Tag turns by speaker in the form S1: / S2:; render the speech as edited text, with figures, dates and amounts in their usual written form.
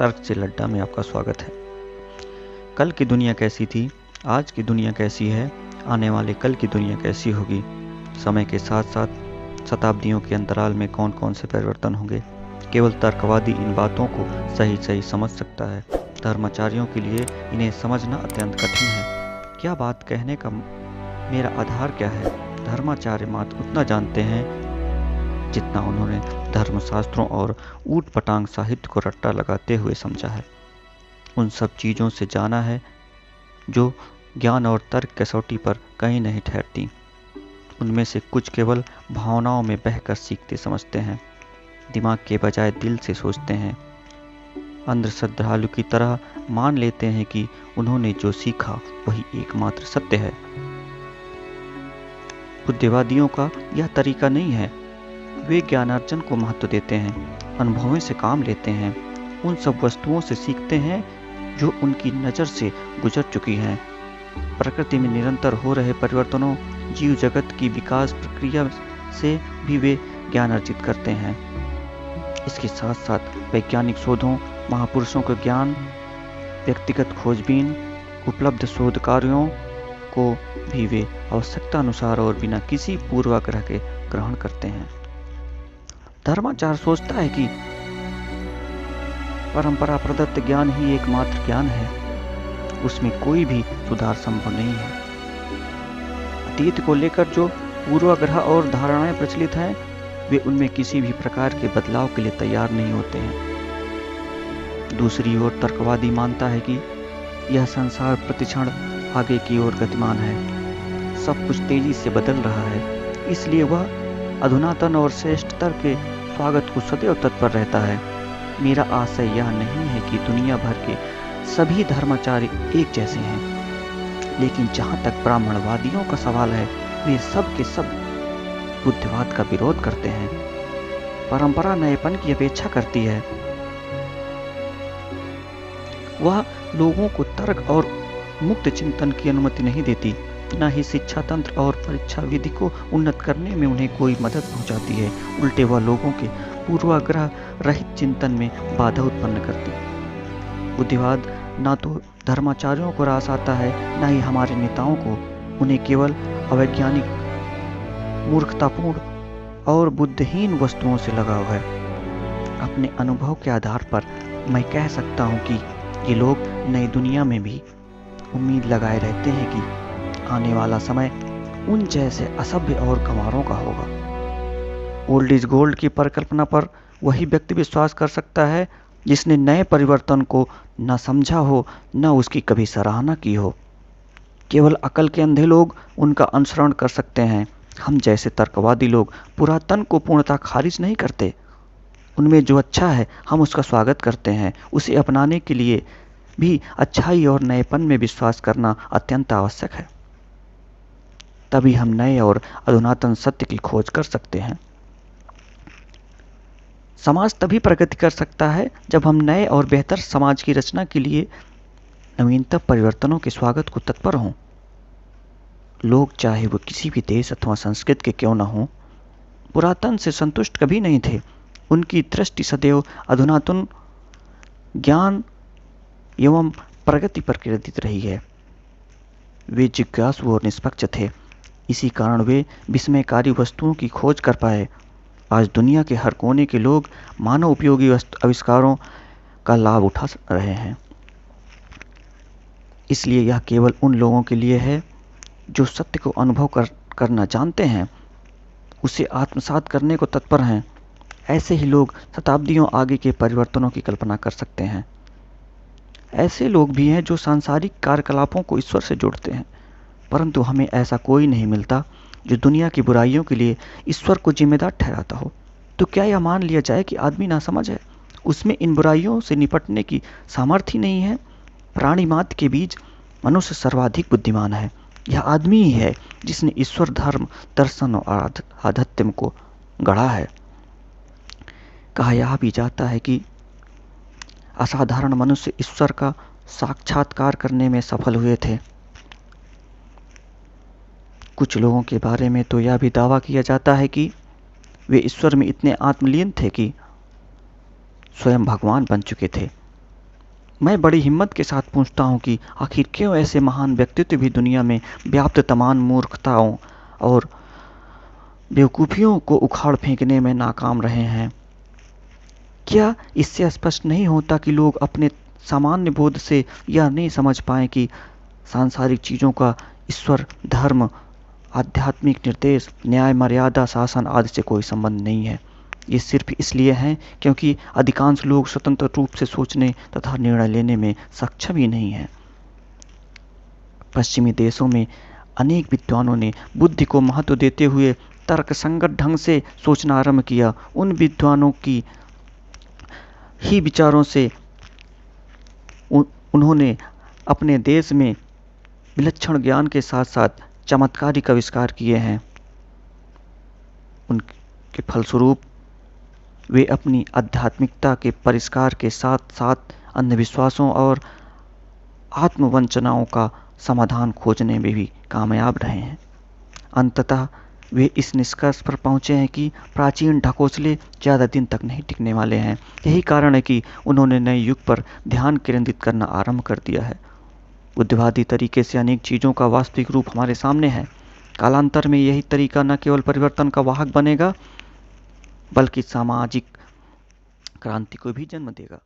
S1: तर्क से लड्डा में आपका स्वागत है। कल की दुनिया कैसी थी, आज की दुनिया कैसी है, आने वाले कल की दुनिया कैसी होगी, समय के साथ साथ शताब्दियों के अंतराल में कौन कौन से परिवर्तन होंगे, केवल तर्कवादी इन बातों को सही सही समझ सकता है। धर्माचार्यों के लिए इन्हें समझना अत्यंत कठिन है। क्या बात कहने का मेरा आधार क्या है? धर्माचार्य मात्र उतना जानते हैं जितना उन्होंने धर्मशास्त्रों और ऊट पटांग साहित्य को रट्टा लगाते हुए समझा है। उन सब चीज़ों से जाना है जो ज्ञान और तर्क कसौटी पर कहीं नहीं ठहरती। उनमें से कुछ केवल भावनाओं में बहकर सीखते समझते हैं, दिमाग के बजाय दिल से सोचते हैं। अंध श्रद्धालु की तरह मान लेते हैं कि उन्होंने जो सीखा वही एकमात्र सत्य है। बुद्धिवादियों का यह तरीका नहीं है। वे ज्ञानार्जन को महत्व देते हैं, अनुभवों से काम लेते हैं, उन सब वस्तुओं से सीखते हैं जो उनकी नज़र से गुजर चुकी हैं। प्रकृति में निरंतर हो रहे परिवर्तनों, जीव जगत की विकास प्रक्रिया से भी वे ज्ञान अर्जित करते हैं। इसके साथ साथ वैज्ञानिक शोधों, महापुरुषों के ज्ञान, व्यक्तिगत खोजबीन, उपलब्ध शोध कार्यों को भी वे आवश्यकता अनुसार और बिना किसी पूर्वाग्रह के ग्रहण करते हैं। धर्माचार्य सोचता है कि परंपरा प्रदत्त ज्ञान ही एकमात्र ज्ञान है, उसमें कोई भी सुधार संभव नहीं है। अतीत को लेकर जो पूर्वाग्रह और धारणाएं प्रचलित हैं, वे उनमें किसी भी प्रकार के बदलाव के लिए तैयार नहीं होते हैं। दूसरी ओर तर्कवादी मानता है कि यह संसार प्रतिक्षण आगे की ओर गतिमान है, सब कुछ तेजी से बदल रहा है, इसलिए वह अधुनातन और श्रेष्ठतर के स्वागत को सदैव तत्पर रहता है। मेरा आशय यह नहीं है कि दुनिया भर के सभी धर्माचार्य एक जैसे हैं, लेकिन जहाँ तक ब्राह्मणवादियों का सवाल है, वे सब के सब बुद्धिवाद का विरोध करते हैं। परंपरा नएपन की अपेक्षा करती है। वह लोगों को तर्क और मुक्त चिंतन की अनुमति नहीं देती, न ही शिक्षा तंत्र और परीक्षा विधि को उन्नत करने में उन्हें कोई मदद पहुंचाती है। उल्टे वह लोगों के पूर्वाग्रह रहित चिंतन में बाधा उत्पन्न करती। बुद्धिवाद न तो धर्माचार्यों को रास आता है, न ही हमारे नेताओं को। उन्हें केवल अवैज्ञानिक, मूर्खतापूर्ण और बुद्धिहीन वस्तुओं से लगाव है। अपने अनुभव के आधार पर मैं कह सकता हूँ कि ये लोग नई दुनिया में भी उम्मीद लगाए रहते हैं कि आने वाला समय उन जैसे असभ्य और गंवारों का होगा। ओल्ड इज गोल्ड की परिकल्पना पर वही व्यक्ति विश्वास कर सकता है जिसने नए परिवर्तन को न समझा हो, न उसकी कभी सराहना की हो। केवल अकल के अंधे लोग उनका अनुसरण कर सकते हैं। हम जैसे तर्कवादी लोग पुरातन को पूर्णतः खारिज नहीं करते। उनमें जो अच्छा है हम उसका स्वागत करते हैं। उसे अपनाने के लिए भी अच्छाई और नएपन में विश्वास करना अत्यंत आवश्यक है। तभी हम नए और अधुनातन सत्य की खोज कर सकते हैं। समाज तभी प्रगति कर सकता है जब हम नए और बेहतर समाज की रचना के लिए नवीनतम परिवर्तनों के स्वागत को तत्पर हों। लोग चाहे वो किसी भी देश अथवा संस्कृति के क्यों न हों, पुरातन से संतुष्ट कभी नहीं थे। उनकी दृष्टि सदैव अधुनातन ज्ञान एवं प्रगति पर केंद्रित रही है। वे जिज्ञासु और निष्पक्ष थे, इसी कारण वे विस्मयकारी वस्तुओं की खोज कर पाए। आज दुनिया के हर कोने के लोग मानव उपयोगी आविष्कारों का लाभ उठा रहे हैं। इसलिए यह केवल उन लोगों के लिए है जो सत्य को अनुभव करना जानते हैं, उसे आत्मसात करने को तत्पर हैं। ऐसे ही लोग शताब्दियों आगे के परिवर्तनों की कल्पना कर सकते हैं। ऐसे लोग भी हैं जो सांसारिक कार्यकलापों को ईश्वर से जोड़ते हैं, परंतु हमें ऐसा कोई नहीं मिलता जो दुनिया की बुराइयों के लिए ईश्वर को जिम्मेदार ठहराता हो। तो क्या यह मान लिया जाए कि आदमी नासमझ है, उसमें इन बुराइयों से निपटने की सामर्थ्य नहीं है? प्राणी मात्र के बीच मनुष्य सर्वाधिक बुद्धिमान है। यह आदमी ही है जिसने ईश्वर, धर्म, दर्शन और आध्यात्म को गढ़ा है। कहा यह भी जाता है कि असाधारण मनुष्य ईश्वर का साक्षात्कार करने में सफल हुए थे। कुछ लोगों के बारे में तो यह भी दावा किया जाता है कि वे ईश्वर में इतने आत्मलीन थे कि स्वयं भगवान बन चुके थे। मैं बड़ी हिम्मत के साथ पूछता हूँ कि आखिर क्यों ऐसे महान व्यक्तित्व भी दुनिया में व्याप्त तमाम मूर्खताओं और बेवकूफ़ियों को उखाड़ फेंकने में नाकाम रहे हैं। क्या इससे स्पष्ट नहीं होता कि लोग अपने सामान्य बोध से यह नहीं समझ पाए कि सांसारिक चीज़ों का ईश्वर, धर्म, आध्यात्मिक निर्देश, न्याय, मर्यादा, शासन आदि से कोई संबंध नहीं है। ये सिर्फ इसलिए हैं क्योंकि अधिकांश लोग स्वतंत्र रूप से सोचने तथा निर्णय लेने में सक्षम ही नहीं हैं। पश्चिमी देशों में अनेक विद्वानों ने बुद्धि को महत्व देते हुए तर्कसंगत ढंग से सोचना आरंभ किया। उन विद्वानों की ही विचारों से उन्होंने अपने देश में विलक्षण ज्ञान के साथ साथ चमत्कारिक आविष्कार किए हैं। उनके फलस्वरूप वे अपनी आध्यात्मिकता के परिष्कार के साथ साथ अंधविश्वासों और आत्मवंचनाओं का समाधान खोजने में भी कामयाब रहे हैं। अंततः वे इस निष्कर्ष पर पहुँचे हैं कि प्राचीन ढकोसले ज़्यादा दिन तक नहीं टिकने वाले हैं। यही कारण है कि उन्होंने नए युग पर ध्यान केंद्रित करना आरंभ कर दिया है। बुद्धिवादी तरीके से अनेक चीज़ों का वास्तविक रूप हमारे सामने है। कालांतर में यही तरीका न केवल परिवर्तन का वाहक बनेगा बल्कि सामाजिक क्रांति को भी जन्म देगा।